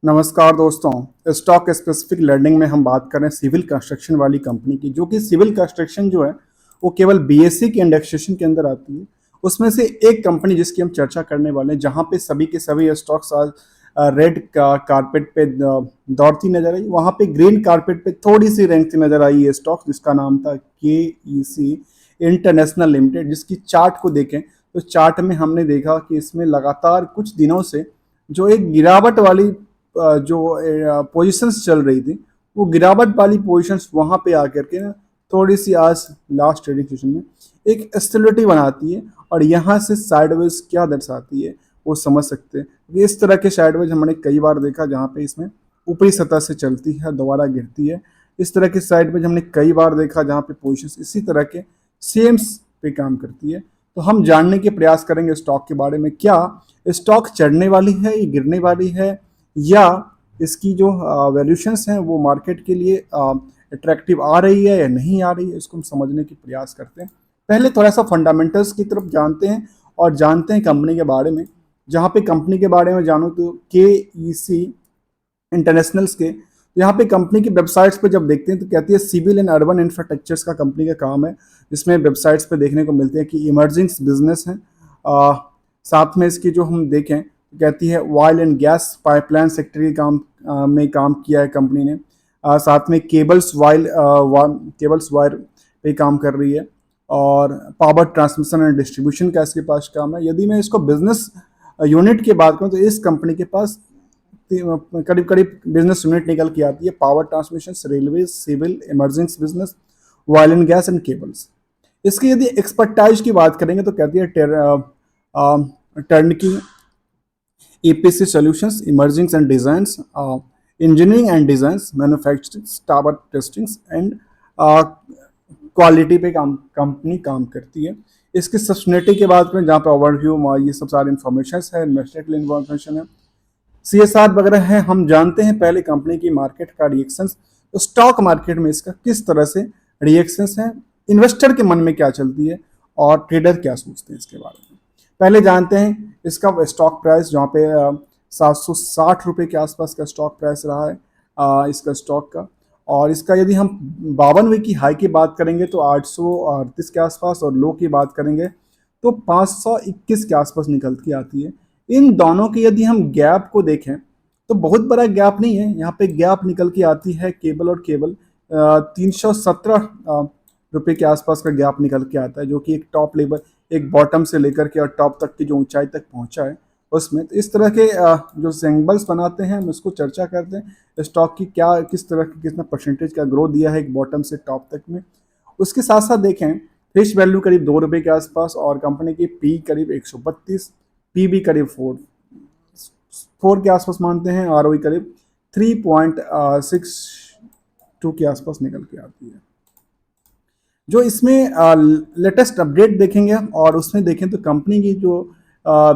नमस्कार दोस्तों। Stock specific learning में हम बात कर रहे हैं सिविल कंस्ट्रक्शन वाली कंपनी की, जो कि सिविल कंस्ट्रक्शन जो है वो केवल बीएससी के इंडेक्सेशन के अंदर आती है। उसमें से एक कंपनी जिसकी हम चर्चा करने वाले हैं, जहां पे सभी के सभी स्टॉक्स आज रेड कारपेट पे दौड़ती नजर आई, वहां पे ग्रीन कारपेट पे थोड़ी सी रेंगती नजर आई ये स्टॉक, जिसका नाम था KEC इंटरनेशनल लिमिटेड। जिसकी चार्ट को देखें तो चार्ट में हमने देखा कि इसमें लगातार कुछ दिनों से जो एक गिरावट वाली जो पोजीशंस चल रही थी, वो गिरावट वाली पोजीशंस वहां पे आकर के ना थोड़ी सी आज लास्ट ट्रेडिंग सेशन में एक स्टेबिलिटी बनाती है, और यहाँ से साइडवेज क्या दर्शाती है वो समझ सकते हैं। इस तरह के साइडवेज हमने कई बार देखा, जहाँ पे इसमें ऊपरी सतह से चलती है, दोबारा गिरती है। इस तरह के साइडवेज हमने कई बार देखा, जहाँ पे पोजीशंस इसी तरह के सेम्स पे काम करती है। तो हम जानने के प्रयास करेंगे स्टॉक के बारे में, क्या स्टॉक चढ़ने वाली है, ये गिरने वाली है, या इसकी जो वैल्यूशंस हैं वो मार्केट के लिए अट्रैक्टिव आ रही है या नहीं आ रही है। इसको हम समझने की प्रयास करते हैं। पहले थोड़ा सा फंडामेंटल्स की तरफ जानते हैं और जानते हैं कंपनी के बारे में। जहाँ पे कंपनी के बारे में जानो तो KEC इंटरनेशनल्स के, तो यहाँ पे कंपनी की वेबसाइट्स पे जब देखते हैं तो कहती है सिविल एंड अर्बन इंफ्रास्ट्रक्चर्स का कंपनी का काम है। जिसमें वेबसाइट्स पे देखने को मिलते हैं कि इमर्जिंग बिजनेस है। साथ में इसकी जो हम देखें तो कहती है oil and gas pipeline sector के काम में काम किया है कंपनी ने। साथ में केबल्स वायर पे काम कर रही है, और पावर ट्रांसमिशन एंड डिस्ट्रीब्यूशन का इसके पास काम है। यदि मैं इसको बिजनेस यूनिट की बात करूँ तो इस कंपनी के पास करीब करीब बिजनेस यूनिट निकल के आती है: power transmission, railway, civil, emerging business, oil and gas and cables. इसकी यदि एक्सपर्टाइज की बात करेंगे तो कहती है turnkey EPC solutions, emerging and designs, engineering and designs, manufacturing, tower testings and quality पे कंपनी काम करती है। इसकी सस्टेनेबिलिटी की बात करें, जहाँ पे ओवरव्यू ये सब सारी इन्फॉर्मेशन है, इन्वेस्टर इन्फॉर्मेशन है, CSR वगैरह है। हम जानते हैं पहले कंपनी की मार्केट का रिएक्शंस, तो स्टॉक मार्केट में इसका किस तरह से रिएक्शंस है, इन्वेस्टर के मन में क्या चलती है और ट्रेडर क्या सोचते हैं इसके बारे में। पहले जानते हैं इसका स्टॉक प्राइस, जहाँ पे 760 रुपये के आसपास का स्टॉक प्राइस रहा है इसका स्टॉक का। और इसका यदि हम 52वें की हाई की बात करेंगे तो 838 के आसपास, और लो की बात करेंगे तो 521 के आसपास निकल के आती है। इन दोनों की यदि हम गैप को देखें तो बहुत बड़ा गैप नहीं है। यहाँ पे गैप निकल के आती है केबल और केबल 317 रुपये के आसपास का गैप निकल के आता है, जो कि एक टॉप लेवल, एक बॉटम से लेकर के और टॉप तक की जो ऊंचाई तक पहुंचा है उसमें। तो इस तरह के जो सिंबल्स बनाते हैं हम उसको चर्चा करते हैं स्टॉक की, क्या किस तरह की कितना परसेंटेज का ग्रोथ दिया है एक बॉटम से टॉप तक में। उसके साथ साथ देखें फेस वैल्यू करीब 2 रुपये के आसपास, और कंपनी की पी करीब 132, पी भी करीब 4 के आसपास मानते हैं, ROE करीब 3.62 के आसपास निकल के आती है। जो इसमें लेटेस्ट अपडेट देखेंगे और उसमें देखें तो कंपनी की जो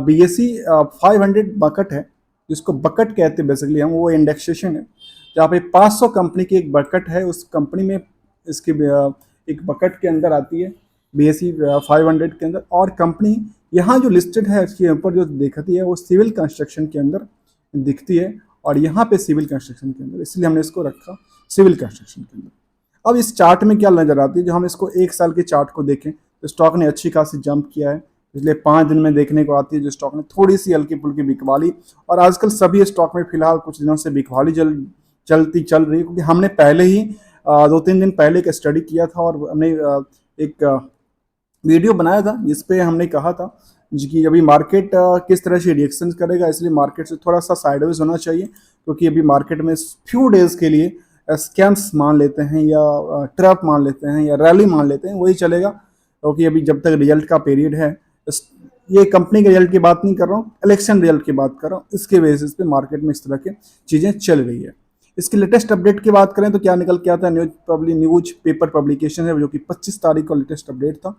BSE 500 बकेट है, जिसको बकेट कहते हैं बेसिकली हम, वो इंडेक्सेशन है, जहाँ पे 500 कंपनी की एक बकेट है। उस कंपनी में इसकी एक बकेट के अंदर आती है BSE 500 के अंदर। और कंपनी यहाँ जो लिस्टेड है इसके ऊपर जो दिखती है वो सिविल कंस्ट्रक्शन के अंदर दिखती है, और यहाँ पे सिविल कंस्ट्रक्शन के अंदर, इसलिए हमने इसको रखा सिविल कंस्ट्रक्शन के अंदर। अब इस चार्ट में क्या नजर आती है, जो हम इसको 1 साल के चार्ट को देखें तो स्टॉक ने अच्छी खासी जंप किया है। पिछले 5 दिन में देखने को आती है जो स्टॉक ने थोड़ी सी हल्की फुल्की बिकवाली, और आजकल सभी स्टॉक में फिलहाल कुछ दिनों से बिकवाली चल रही है, क्योंकि हमने पहले ही 2-3 दिन पहले एक स्टडी किया था, और हमने एक वीडियो बनाया था जिसपे हमने कहा था कि अभी मार्केट किस तरह से रिएक्शन करेगा, इसलिए मार्केट से थोड़ा सा साइडवेज होना चाहिए, क्योंकि अभी मार्केट में फ्यू डेज के लिए स्कैम्स मान लेते हैं या ट्रैप मान लेते हैं या रैली मान लेते हैं, वही चलेगा। क्योंकि अभी जब तक रिजल्ट का पीरियड है, ये कंपनी के रिजल्ट की बात नहीं कर रहा हूँ, इलेक्शन रिजल्ट की बात कर रहा हूँ, इसके बेसिस पे मार्केट में इस तरह की चीज़ें चल रही है। इसकी लेटेस्ट अपडेट की बात करें तो क्या निकल के आता है, न्यूज पेपर पब्लिकेशन है, जो कि 25 तारीख को लेटेस्ट अपडेट था।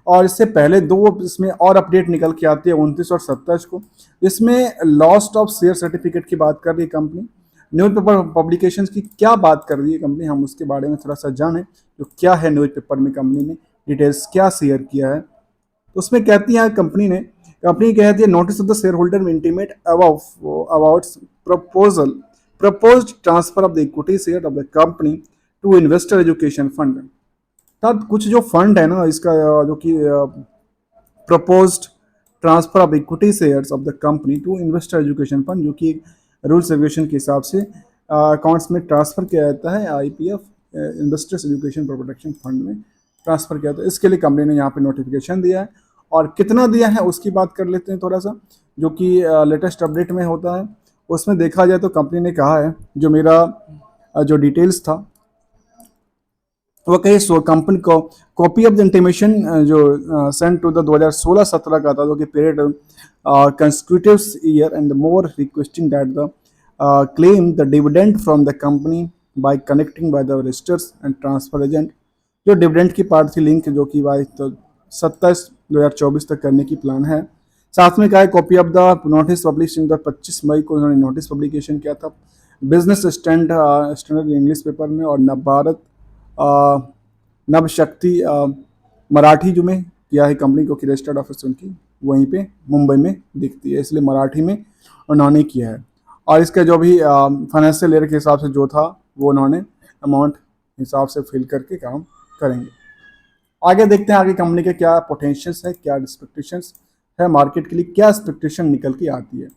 और इससे पहले 2 इसमें और अपडेट निकल के आती है 29 और 27 को, जिसमें लॉस्ट ऑफ शेयर सर्टिफिकेट की बात कर रही है कंपनी। न्यूज पेपर पब्लिकेशंस की क्या बात कर रही है कंपनी, हम उसके बारे में थोड़ा सा जानें, जो क्या है न्यूज पेपर में कंपनी ने डिटेल्स क्या शेयर किया है। तो उसमें कहती है कंपनी कहती है notice of the shareholder में intimate about proposal proposed transfer of the equity share of the company to investor education fund. तब कुछ जो फंड है ना इसका जो कि proposed transfer of equity shares of the company to investor education fund, जो कि रूल्स रेगुलेशन के हिसाब से अकाउंट्स में ट्रांसफर किया जाता है, IPF investors education protection fund में ट्रांसफर किया जाता है। इसके लिए कंपनी ने यहाँ पे नोटिफिकेशन दिया है, और कितना दिया है उसकी बात कर लेते हैं थोड़ा सा, जो कि लेटेस्ट अपडेट में होता है। उसमें देखा जाए तो कंपनी ने कहा है, जो मेरा जो डिटेल्स था वो कही सो कंपनी को कॉपी ऑफ द इंटीमेशन जो सेंड टू द 2016-17 का था, जो कि period consecutive year and more requesting that the claim the dividend from the company by connecting by the registers and transfer agent। जो dividend की part थी link, जो कि भाई तो 27/2024 तक करने की प्लान है। साथ में क्या है, copy of the notice publish in the 25 मई को उन्होंने नोटिस पब्लिकेशन किया था बिजनेस स्टैंडर्ड इंग्लिश पेपर में, और नवभारत नवशक्ति मराठी जो में किया है कंपनी को, कि रजिस्टर्ड ऑफिस उनकी वहीं पे मुंबई में दिखती है, इसलिए मराठी में उन्होंने किया है। और इसका जो भी फाइनेंशियल ईयर के हिसाब से जो था वो उन्होंने अमाउंट हिसाब से फिल करके काम करेंगे। आगे देखते हैं आगे कंपनी के क्या पोटेंशियल्स है, क्या एक्सपेक्टेशंस है मार्केट के लिए, क्या एक्सपेक्टेशन निकल के आती है।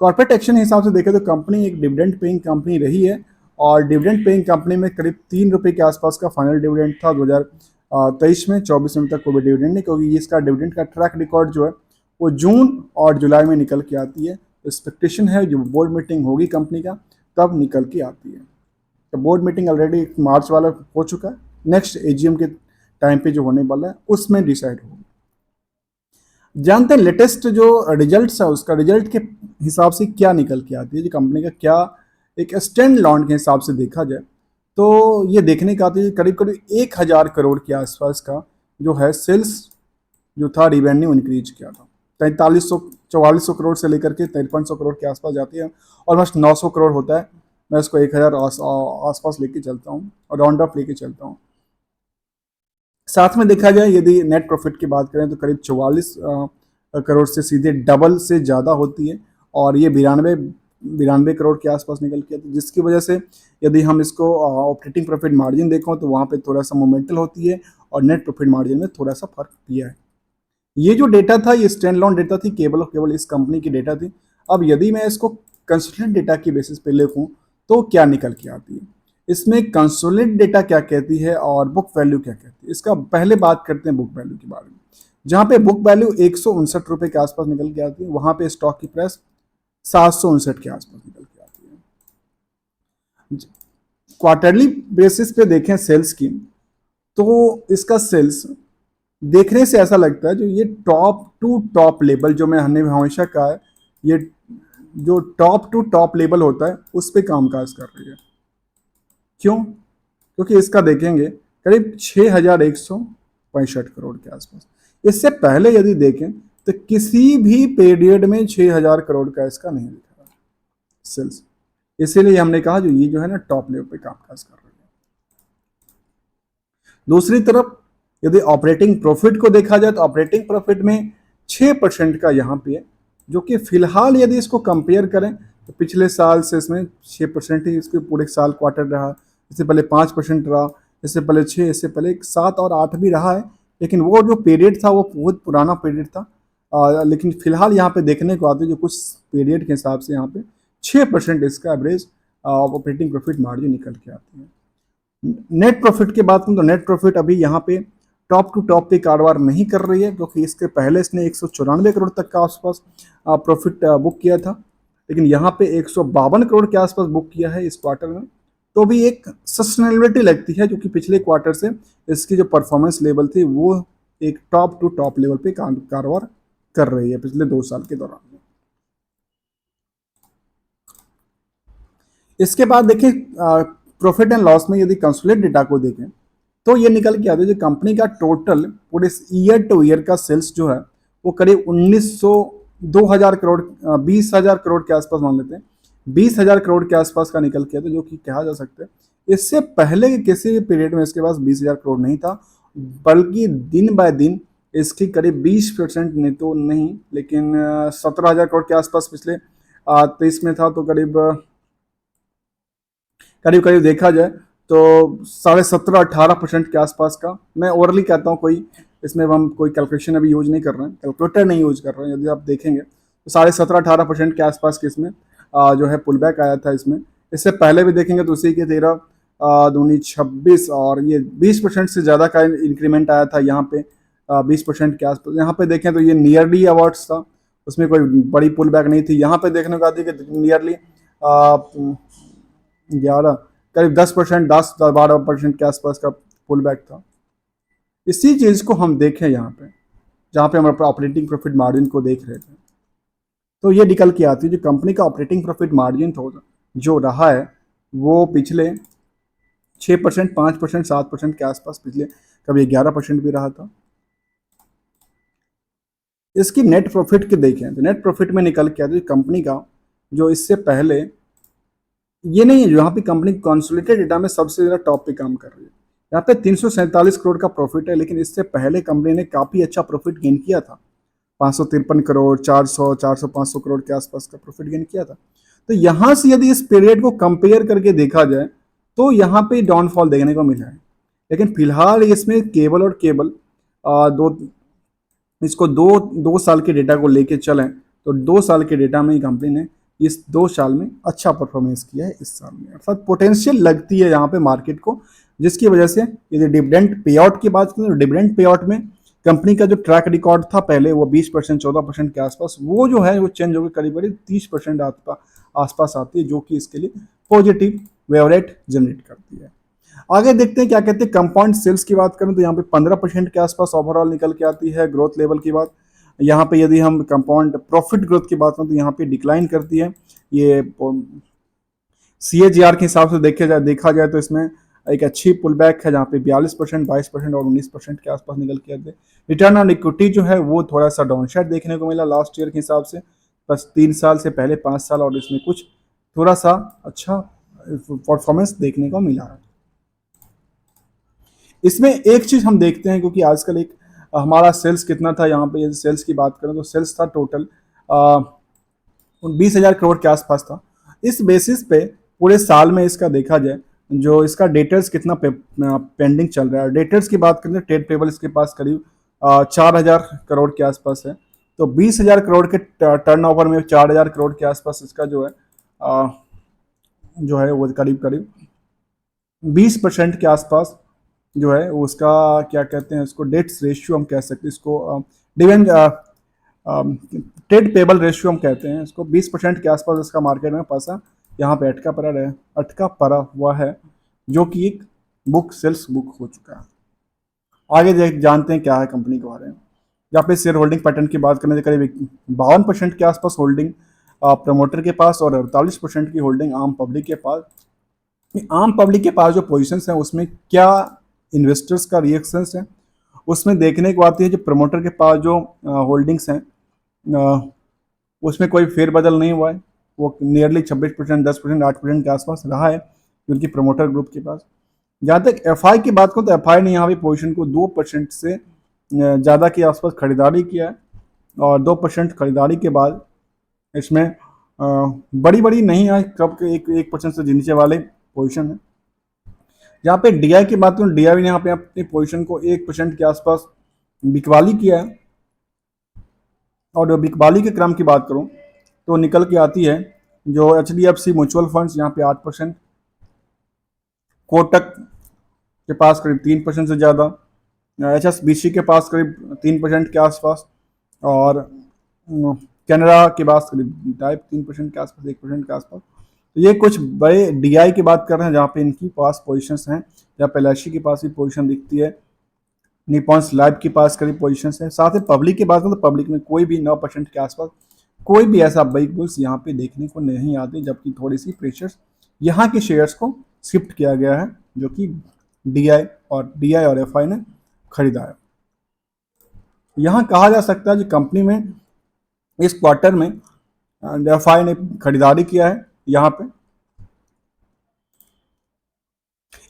कॉर्पोरेट एक्शन के हिसाब से देखें तो कंपनी एक डिविडेंड पेइंग कंपनी रही है, और डिविडेंड पेइंग कंपनी में करीब 3 रुपये के आसपास का फाइनल डिविडेंड था 2023 में। 24 में तक कोई भी डिविडेंड नहीं, क्योंकि इसका डिविडेंड का ट्रैक रिकॉर्ड जो है वो जून और जुलाई में निकल के आती है। एक्सपेक्टेशन है जो बोर्ड मीटिंग होगी कंपनी का तब निकल के आती है। तो बोर्ड मीटिंग ऑलरेडी मार्च वाला हो चुका है, नेक्स्ट एजीएम के टाइम पे जो होने वाला है उसमें डिसाइड होगा। जानते हैं लेटेस्ट जो रिजल्ट्स है उसका रिजल्ट के हिसाब से क्या निकल के आती है, जो कंपनी का क्या एक स्टैंड लॉन्ड के हिसाब से देखा जाए तो ये देखने का आती है करीब करीब 1000 करोड़ के आसपास का जो है सेल्स जो था रेवेन्यू इंक्रीज किया था। 4300-4400 करोड़ से लेकर के 5300 करोड़ के आसपास जाती है, ऑलमोस्ट 900 करोड़ होता है। मैं इसको 1000 आसपास लेके चलता हूँ और राउंड अप लेके चलता हूँ। साथ में देखा जाए यदि नेट प्रॉफिट की बात करें तो करीब 44 करोड़ से सीधे डबल से ज़्यादा होती है, और ये 92 करोड़ के आसपास निकल के आती है, जिसकी वजह से यदि हम इसको ऑपरेटिंग प्रॉफिट मार्जिन देखो तो वहाँ पे थोड़ा सा मोमेंटल होती है, और नेट प्रॉफिट मार्जिन में थोड़ा सा फर्क दिया है। ये जो डेटा था ये स्टैंड लोन डेटा थी, केवल इस कंपनी की डेटा थी। अब यदि मैं इसको कंसोलिडेटेड डेटा की बेसिस पे लिखूं तो क्या निकल के आती है, इसमें कंसोलिडेटेड डेटा क्या कहती है और बुक वैल्यू क्या कहती है। इसका पहले बात करते हैं बुक वैल्यू के बारे में, जहाँ पे बुक वैल्यू 159 रुपये के आसपास निकल के आती है, वहाँ पे स्टॉक की प्राइस 759 के आसपास निकल के आती है। क्वार्टरली बेसिस पे देखें सेल्स की तो इसका सेल्स देखने से ऐसा लगता है जो ये टॉप टू टॉप लेवल, जो मैं हमने हमेशा कहा है, ये जो टॉप टू टॉप लेवल होता है उस पर कामकाज कर रही है। क्यों? क्योंकि इसका देखेंगे करीब 6165 करोड़ के आसपास। इससे पहले यदि देखें तो किसी भी पीरियड में 6000 करोड़ का इसका नहीं दिखा सेल्स, इसीलिए हमने कहा जो ये जो है ना टॉप लेवल पे कामकाज कर रही है। दूसरी तरफ यदि ऑपरेटिंग प्रॉफिट को देखा जाए तो ऑपरेटिंग प्रॉफिट में 6% का यहाँ पे है, जो कि फिलहाल यदि इसको कंपेयर करें तो पिछले साल से इसमें 6% ही इसके पूरे साल क्वार्टर रहा, इससे पहले 5% रहा, इससे पहले 6, इससे पहले 7 और 8 भी रहा है, लेकिन वो जो पीरियड था वो बहुत पुराना पीरियड था। लेकिन फिलहाल यहाँ पे देखने को आते जो कुछ पीरियड के हिसाब से यहाँ पे 6% इसका एवरेज ऑपरेटिंग प्रॉफिट मार्जिन निकल के आती है। नेट प्रॉफिट की बात करूँ तो नेट प्रॉफिट अभी यहाँ पे टॉप टू टॉप पे कारोबार नहीं कर रही है, क्योंकि इसके पहले इसने 194 करोड़ तक का आसपास प्रॉफिट बुक किया था, लेकिन यहाँ पे 152 करोड़ के आसपास बुक किया है इस क्वार्टर में। तो भी एक सस्टेनेबिलिटी लगती है, जो कि पिछले क्वार्टर से इसकी जो परफॉर्मेंस लेवल थी वो एक टॉप टू टॉप लेवल पे कारोबार कर रही है पिछले 2 साल के दौरान। इसके बाद देखिए प्रॉफिट एंड लॉस में यदि कंसोलिडेटेड डेटा को देखें तो ये निकल के आता है जो कंपनी का टोटल पूरे ईयर टू ईयर का सेल्स जो है वो करीब 2000 करोड़ 20,000 करोड़ के आसपास मान लेते हैं, 20,000 करोड़ के आसपास का निकल के आता है, जो कि कहा जा सकता है इससे पहले के किसी भी पीरियड में इसके पास 20,000 करोड़ नहीं था, बल्कि दिन बाय दिन इसकी करीब 20% नहीं तो नहीं लेकिन 17,000 करोड़ के आसपास पिछले 23 में था, तो करीब करीब करीब देखा जाए तो 17.5-18% के आसपास का, मैं ओवरली कहता हूँ, कोई इसमें हम कोई कैलकुलेशन अभी यूज नहीं कर रहे हैं, कैलकुलेटर नहीं यूज कर रहे हैं, यदि आप देखेंगे तो 17.5-18% के आसपास के इसमें जो है पुल बैक आया था इसमें। इससे पहले भी देखेंगे तो उसी के 13 दूनी 26 और ये 20% से ज़्यादा का इंक्रीमेंट आया था यहाँ पे 20% के आसपास। यहाँ पे देखें तो ये नियरली अवार्ड्स था, उसमें कोई बड़ी पुल बैक नहीं थी। यहाँ पे देखने को आती है कि नियरली 11 करीब 10%, 10-12% के आसपास का पुल बैक था। इसी चीज़ को हम देखें यहाँ पे, जहाँ पे हम ऑपरेटिंग प्रॉफिट मार्जिन को देख रहे थे, तो ये निकल के आती है जो कंपनी का ऑपरेटिंग प्रॉफिट मार्जिन जो रहा है वो पिछले 6%, 5%, 7% के आसपास, पिछले कभी 11% भी रहा था। इसकी नेट प्रॉफिट के देखें तो नेट प्रॉफिट में निकल के आती है कंपनी का जो इससे पहले, ये नहीं है यहाँ पे कंपनी कंसोलिडेटेड डेटा में सबसे ज़्यादा टॉप पे काम कर रही है। यहाँ पे 347 करोड़ का प्रॉफिट है, लेकिन इससे पहले कंपनी ने काफ़ी अच्छा प्रॉफिट गेन किया था, 553 करोड़, 400, 500 करोड़ के आसपास का प्रॉफिट गेन किया था। तो यहाँ से यदि इस पीरियड को कंपेयर करके देखा जाए तो यहाँ पे डाउनफॉल देखने को मिला है। लेकिन फिलहाल इसमें केबल और केबल दो इसको दो साल के डेटा को लेके चलें तो 2 साल के डेटा में ही कंपनी ने इस 2 साल में अच्छा परफॉर्मेंस किया है इस साल में, अर्थात पोटेंशियल लगती है यहाँ पे मार्केट को, जिसकी वजह से यदि डिविडेंड पे आउट की बात करें तो डिविडेंड पे आउट में कंपनी का जो ट्रैक रिकॉर्ड था पहले वो 20%, 14% के आसपास, वो जो है वो चेंज होकर करीब करीब 30% आसपास आती है, जो कि इसके लिए पॉजिटिव वेव रेट जनरेट करती है। आगे देखते हैं क्या कहते हैं। कंपाउंड सेल्स की बात करें तो यहाँ पे 15% के आसपास ओवरऑल निकल के आती है ग्रोथ लेवल की बात। यहाँ पे यदि हम कंपाउंड प्रॉफिट ग्रोथ की बात करें तो यहाँ पे डिक्लाइन करती है। ये CAGR के हिसाब से देखा जाए तो इसमें एक अच्छी पुल बैक है, जहाँ पे 42%, 22% और 19% के आसपास निकल के आते हैं। रिटर्न ऑन इक्विटी जो है वो थोड़ा सा डाउन साइड देखने को मिला लास्ट ईयर के हिसाब से, बस 3 साल से पहले 5 साल, और इसमें कुछ थोड़ा सा अच्छा परफॉर्मेंस देखने को मिला है। इसमें एक चीज़ हम देखते हैं, क्योंकि आजकल एक हमारा सेल्स कितना था, यहाँ पे यदि सेल्स की बात करें तो सेल्स था टोटल 20,000 करोड़ के आसपास था। इस बेसिस पे पूरे साल में इसका देखा जाए जो इसका डेटर्स कितना पेंडिंग चल रहा है। डेटर्स की बात करें तो ट्रेड पेबल इसके पास करीब 4,000 करोड़ के आसपास है। तो 20,000 करोड़ के टर्नओवर में 4,000 करोड़ के आसपास इसका जो है वो करीब 20% के आसपास जो है उसका क्या कहते हैं, उसको डेट्स रेशियो हम कह सकते हैं, इसको डिविडेंड ट्रेड पेबल रेशियो हम कहते हैं इसको। 20% के आसपास इसका मार्केट में पैसा यहाँ पे अटका पड़ा हुआ है, जो कि एक सेल्स बुक हो चुका है। आगे जानते हैं क्या है कंपनी के बारे में। यहाँ पे शेयर होल्डिंग पैटर्न की बात करें तो करीब 52% के आसपास होल्डिंग प्रमोटर के पास और 48% की होल्डिंग आम पब्लिक के पास। आम पब्लिक के पास जो पोजीशंस हैं उसमें क्या इन्वेस्टर्स का रिएक्शंस है उसमें देखने को आती है। जो प्रमोटर के पास जो होल्डिंग्स हैं उसमें कोई फेरबदल नहीं हुआ है, वो नियरली 26%, 10%, 8% के आसपास रहा है उनकी प्रमोटर ग्रुप के पास। जहाँ तक FI की बात करूँ तो FI ने यहाँ भी पोजीशन को 2% से ज़्यादा के आसपास खरीदारी किया है, और 2% खरीदारी के बाद इसमें बड़ी नहीं है, कब के 1% से नीचे वाले पोजीशन है। जहाँ पे DI की बात करूँ, DI ने यहाँ पे अपनी पोजीशन को 1% के आसपास बिकवाली किया है, और बिकवाली के क्रम की बात करूँ तो निकल के आती है जो HDFC म्यूचुअल फंड्स यहाँ पे 8%, कोटक के पास करीब 3% से ज़्यादा, HSBC के पास करीब 3% के आसपास, और कैनरा के पास करीब 3% के आसपास, 1% के आसपास। तो ये कुछ बड़े DI की बात कर रहे हैं जहाँ पे इनकी पास पोजीशंस हैं। जहाँ पे LIC के पास भी पोजीशन दिखती है, निपॉन्स लाइफ के पास करीब पोजीशंस हैं। साथ ही पब्लिक की बात करें तो पब्लिक में कोई भी 9% के आसपास कोई भी ऐसा बिग बुल्स यहाँ पे देखने को नहीं आते, जबकि थोड़ी सी प्रेशर्स यहाँ के शेयर्स को शिफ्ट किया गया है, जो कि DI और FI ने खरीदा है। यहाँ कहा जा सकता है कि कंपनी में इस क्वार्टर में FI ने खरीदारी किया है। यहाँ पे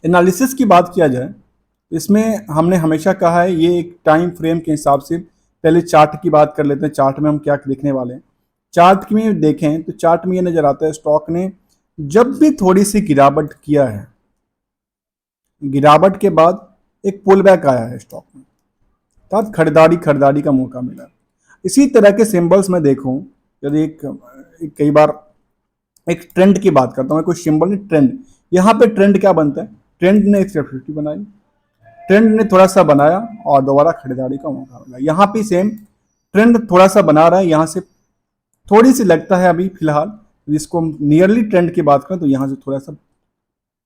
एनालिसिस की बात किया जाए, इसमें हमने हमेशा कहा है ये एक टाइम फ्रेम के हिसाब से, पहले चार्ट की बात कर लेते हैं। चार्ट में हम क्या देखने वाले हैं, चार्ट में देखें तो चार्ट में ये नज़र आता है स्टॉक ने जब भी थोड़ी सी गिरावट किया है, गिरावट के बाद एक पुल बैक आया है स्टॉक में, तब खरीदारी का मौका मिला। इसी तरह के सिंबल्स में देखूं, यदि एक कई बार एक ट्रेंड की बात करता हूँ, कोई सिंबल नहीं, ट्रेंड। यहाँ पे ट्रेंड क्या बनता है, ट्रेंड ने एक सेफ्टी बनाई, ट्रेंड ने थोड़ा सा बनाया और दोबारा खरीदारी का मौका मिला। यहाँ पे सेम ट्रेंड थोड़ा सा बना रहा है, यहाँ से थोड़ी सी लगता है अभी फिलहाल, जिसको नियरली ट्रेंड की बात करें तो यहाँ से थोड़ा सा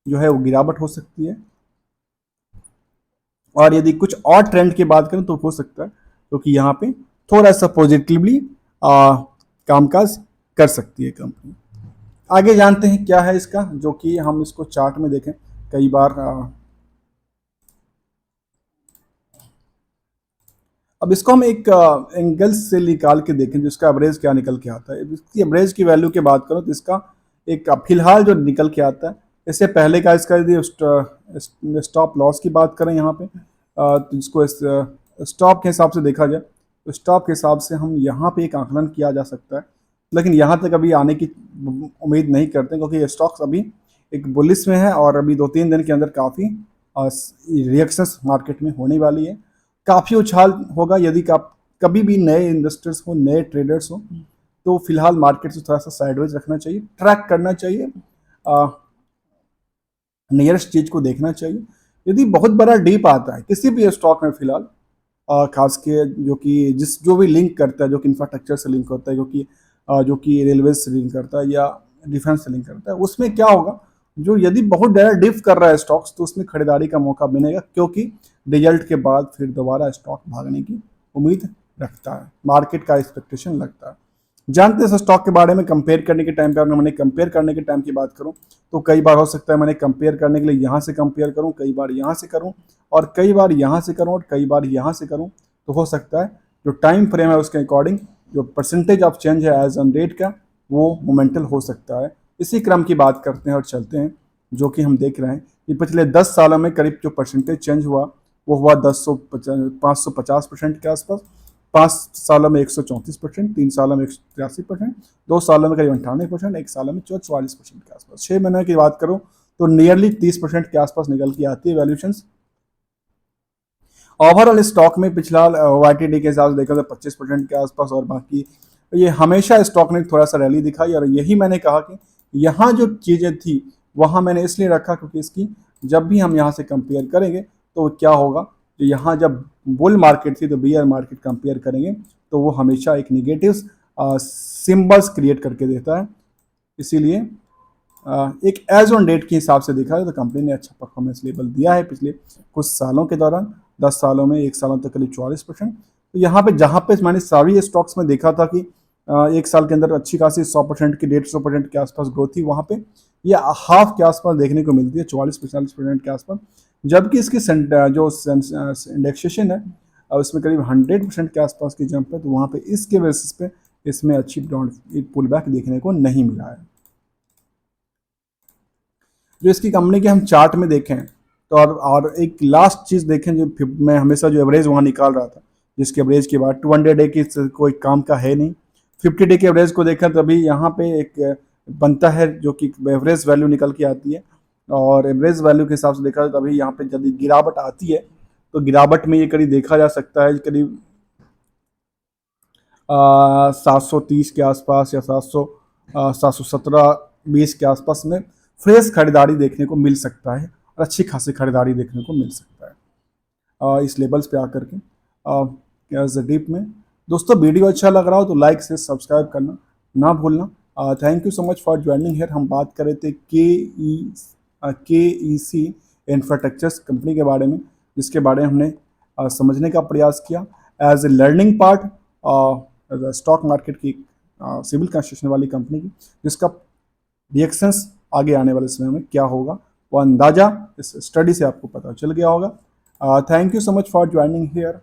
जो है वो गिरावट हो सकती है। और यदि कुछ और ट्रेंड की बात करें तो हो सकता है क्योंकि तो यहाँ पे थोड़ा सा पॉजिटिवली कामकाज कर सकती है कंपनी। आगे जानते हैं क्या है इसका, जो कि हम इसको चार्ट में देखें कई बार। अब इसको हम एक एंगल से निकाल के देखें जिसका एवरेज क्या निकल के आता है। इसकी एवरेज की वैल्यू की बात करो तो इसका एक फिलहाल जो निकल के आता है, इससे पहले का इसका यदि स्टॉप लॉस की बात करें यहाँ पे, तो इसको स्टॉप के हिसाब से देखा जाए तो स्टॉप के हिसाब से हम यहाँ पे एक आकलन किया जा सकता है, लेकिन यहाँ तक अभी आने की उम्मीद नहीं करते क्योंकि ये स्टॉक्स अभी एक बुलिस में है और अभी 2-3 दिन के अंदर काफ़ी रिएक्शंस मार्केट में होने वाली है। काफ़ी उछाल होगा यदि आप कभी भी नए इन्वेस्टर्स हो, नए ट्रेडर्स हो, तो फिलहाल मार्केट से थोड़ा सा साइडवेज रखना चाहिए, ट्रैक करना चाहिए, नियरेस्ट चीज को देखना चाहिए। यदि बहुत बड़ा डीप आता है किसी भी स्टॉक में फिलहाल, खास के जो भी लिंक करता है, जो कि इंफ्रास्ट्रक्चर से लिंक होता है, जो कि रेलवे से लिंक करता है या डिफेंस से लिंक करता है, उसमें क्या होगा, जो यदि बहुत ज़्यादा डिप कर रहा है स्टॉक्स तो उसमें खरीदारी का मौका मिलेगा क्योंकि रिजल्ट के बाद फिर दोबारा स्टॉक भागने की उम्मीद रखता है, मार्केट का एक्सपेक्टेशन लगता है। जानते हैं स्टॉक के बारे में कंपेयर करने के टाइम पे, अगर मैंने कंपेयर करने के टाइम की बात करूं तो कई बार हो सकता है मैंने कंपेयर करने के लिए यहाँ से कंपेयर करूं, कई बार यहाँ से करूं और कई बार यहाँ से करूं और कई बार यहाँ से करूं, तो हो सकता है जो टाइम फ्रेम है उसके अकॉर्डिंग जो परसेंटेज ऑफ चेंज है एज ऑन डेट का वो मोमेंटल हो सकता है। इसी क्रम की बात करते हैं और चलते हैं, जो कि हम देख रहे हैं कि पिछले 10 सालों में करीब जो परसेंटेज चेंज हुआ वो हुआ 550% के आसपास, 5 सालों में 134%, 3 सालों में 183%, 2 सालों में करीब 98%, 1 सालों में 44% के आसपास। 6 महीने की बात करूं तो नियरली 30% के आसपास निकल के आती है वैल्यूएशंस। ओवरऑल स्टॉक में पिछला YTD के हिसाब से देखा तो 25% के आसपास, और बाकी ये हमेशा स्टॉक ने थोड़ा सा रैली दिखाई। और यही मैंने कहा कि यहाँ जो चीज़ें थी वहाँ मैंने इसलिए रखा क्योंकि इसकी जब भी हम यहाँ से कंपेयर करेंगे तो क्या होगा, तो यहाँ जब बुल मार्केट थी तो बियर मार्केट कंपेयर करेंगे तो वो हमेशा एक निगेटिव सिंबल्स क्रिएट करके देता है। इसीलिए एक एज ऑन डेट के हिसाब से देखा जाए तो कंपनी ने अच्छा परफॉर्मेंस लेवल दिया है पिछले कुछ सालों के दौरान, 10 सालों में 1 सालों तक करीब 44%। तो यहाँ पे जहाँ पे मैंने सभी स्टॉक्स में देखा था कि एक साल के अंदर अच्छी खासी 100% की 150% के आसपास ग्रोथ थी, वहाँ पे ये हाफ के आसपास देखने को मिलती है, 44-45% के आसपास। जबकि इसकी जो इंडेक्सेशन है उसमें करीब 100% के आसपास की जंप है, तो वहाँ पे इसके बेसिस पे इसमें अच्छी पुल बैक देखने को नहीं मिला है। जो इसकी कंपनी के हम चार्ट में देखें तो और एक लास्ट चीज़ देखें, जो मैं हमेशा जो एवरेज वहाँ निकाल रहा था, जिसके एवरेज के बाद 200 डे की कोई काम का है नहीं, 50 डे के एवरेज को देखें तो अभी यहाँ पे एक बनता है जो कि एवरेज वैल्यू निकल के आती है, और एवरेज वैल्यू के हिसाब से देखा जाए तो अभी यहाँ पे यदि गिरावट आती है तो गिरावट में ये करीब देखा जा सकता है करीब 730 के आसपास या 717-20 के आसपास में फ्रेश खरीदारी देखने को मिल सकता है और अच्छी खासी खरीदारी देखने को मिल सकता है इस लेवल्स पे आकर के डीप में। दोस्तों वीडियो अच्छा लग रहा हो तो लाइक से सब्सक्राइब करना ना भूलना। Thank you so much for joining here. हम बात कर रहे थे KEC इंफ्रास्ट्रक्चर्स कंपनी के बारे में, जिसके बारे में हमने समझने का प्रयास किया as a learning part stock market की सिविल कंस्ट्रक्शन वाली कंपनी की, जिसका रिएक्शंस आगे आने वाले समय में क्या होगा वो अंदाजा इस स्टडी से आपको पता चल गया होगा। Thank you so much for joining here.